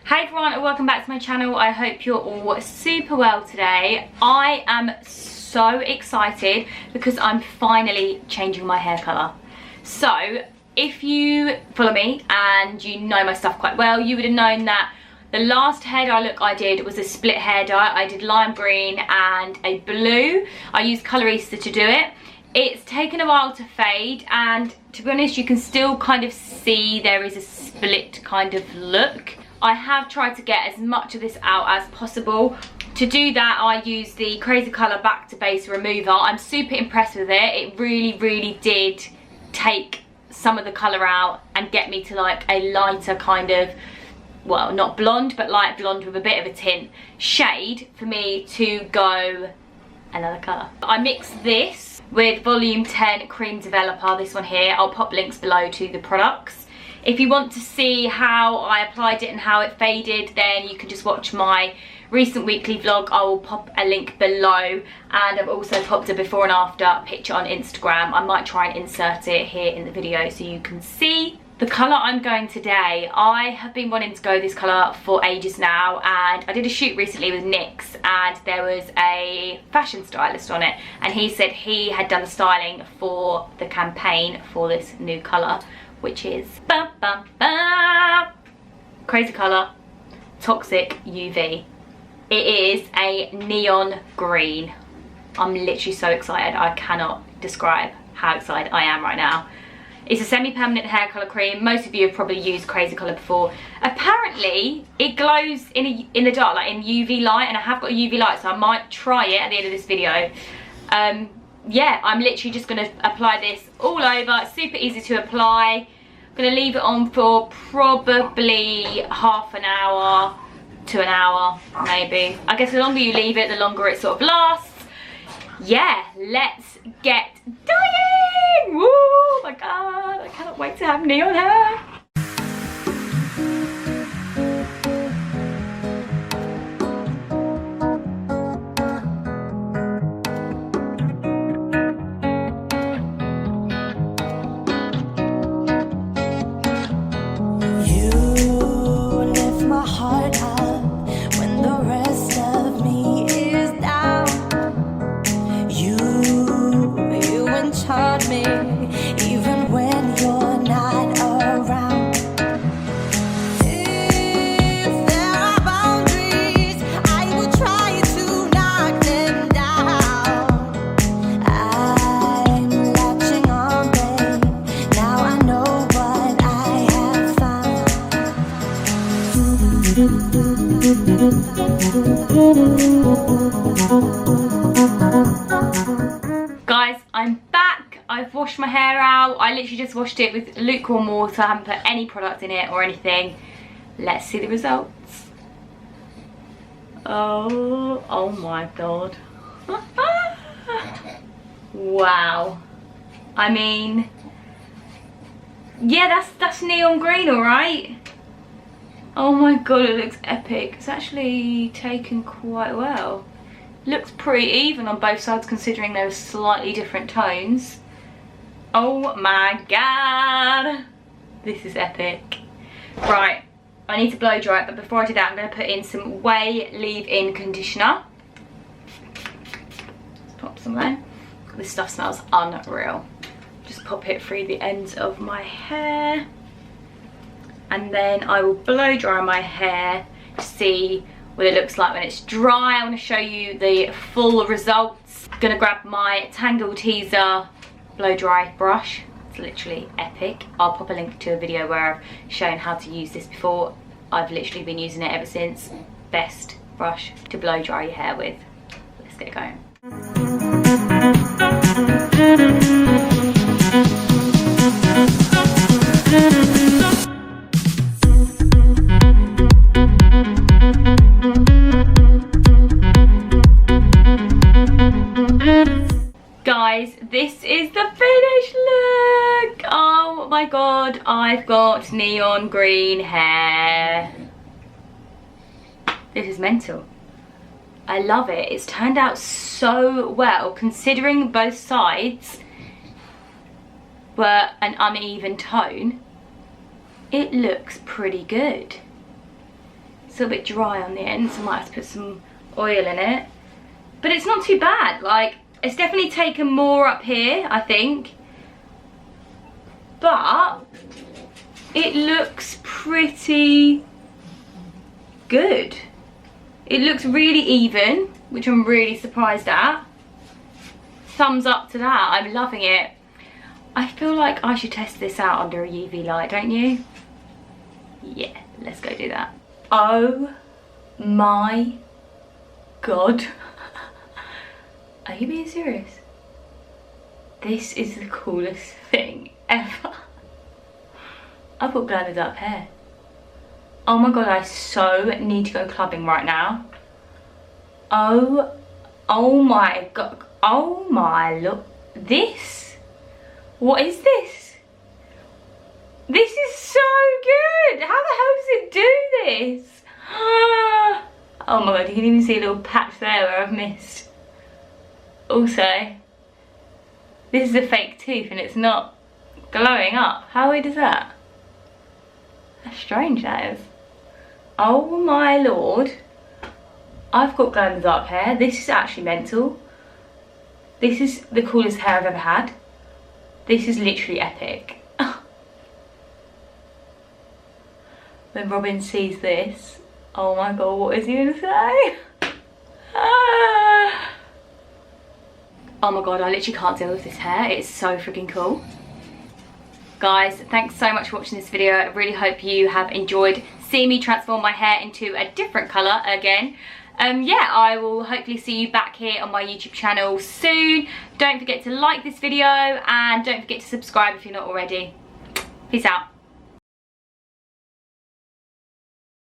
Hey everyone, and welcome back to my channel. I hope you're all super well today. I am so excited because I'm finally changing my hair colour. So if you follow me and you know my stuff quite well, you would have known that the last hair dye look I did was a split hair dye. I did lime green and a blue. I used Colorista to do it. It's taken a while to fade, and to be honest, you can still kind of see there is a split kind of look. I have tried to get as much of this out as possible. To do that, I used the Crazy Colour Back to Base Remover. I'm super impressed with it. It really did take some of the colour out and get me to like a lighter kind of, well, not blonde, but light blonde with a bit of a tint shade for me to go another colour. I mixed this with Volume 10 Cream Developer, this one here. I'll pop links below to the products. If you want to see how I applied it and how it faded, then you can just watch my recent weekly vlog. I will pop a link below, and I've also popped a before and after picture on Instagram. I might try and insert it here in the video so you can see. The colour I'm going today, I have been wanting to go this colour for ages now, and I did a shoot recently with NYX and there was a fashion stylist on it, and he said he had done the styling for the campaign for this new colour, which is Crazy Colour Toxic UV. It is a neon green. I'm literally so excited. I cannot describe how excited I am right now. It's a semi-permanent hair colour cream. Most of you have probably used Crazy Colour before. Apparently, it glows in the dark, like in UV light, and I have got a UV light, so I might try it at the end of this video. Yeah, I'm literally just going to apply this all over. It's super easy to apply. I'm going to leave it on for probably half an hour to an hour, maybe. I guess the longer you leave it, the longer it sort of lasts. Yeah, let's get dyeing! Woo, oh my god, I cannot wait to have neon hair. Guys, I'm back. I've washed my hair out. I literally just washed it with lukewarm water. I haven't put any product in it or anything. Let's see the results. Oh my god. Wow. I mean, yeah, that's neon green, all right. Oh my god, it looks epic. It's actually taken quite well. Looks pretty even on both sides considering they're slightly different tones. Oh my god. This is epic. Right, I need to blow dry it, but before I do that, I'm going to put in some Way leave-in conditioner. Let's pop some there. This stuff smells unreal. Just pop it through the ends of my hair. And then I will blow dry my hair to see what it looks like when it's dry. I want to show you the full results. I'm gonna grab my Tangle Teaser blow dry brush. It's literally epic. I'll pop a link to a video where I've shown how to use this before. I've literally been using it ever since. Best brush to blow dry your hair with. Let's get going. Guys, this is the finished look. Oh my god, I've got neon green hair. This is mental. I love it. It's turned out so well considering both sides were an uneven tone. It looks pretty good. It's a little bit dry on the end, so I might have to put some oil in it. But it's not too bad. Like, it's definitely taken more up here, I think. But it looks pretty good. It looks really even, which I'm really surprised at. Thumbs up to that. I'm loving it. I feel like I should test this out under a UV light, don't you? Yeah, let's go do that. Oh my God. Are you being serious? This is the coolest thing ever. I've got glow in the dark hair. Oh my God, I so need to go clubbing right now. Oh my God. Oh my, look. This? What is this? This is so good. How the hell does it do this? Oh my God, you can even see a little patch there where I've missed. Also, this is a fake tooth and it's not glowing up. How weird is that? That's strange, that is. Oh my Lord. I've got glow in the dark hair. This is actually mental. This is the coolest hair I've ever had. This is literally epic. When Robin sees this, oh my God, what is he gonna say? Oh my God, I literally can't deal with this hair. It's so freaking cool. Guys, thanks so much for watching this video. I really hope you have enjoyed seeing me transform my hair into a different colour again. Yeah, I will hopefully see you back here on my YouTube channel soon. Don't forget to like this video and don't forget to subscribe if you're not already. Peace out.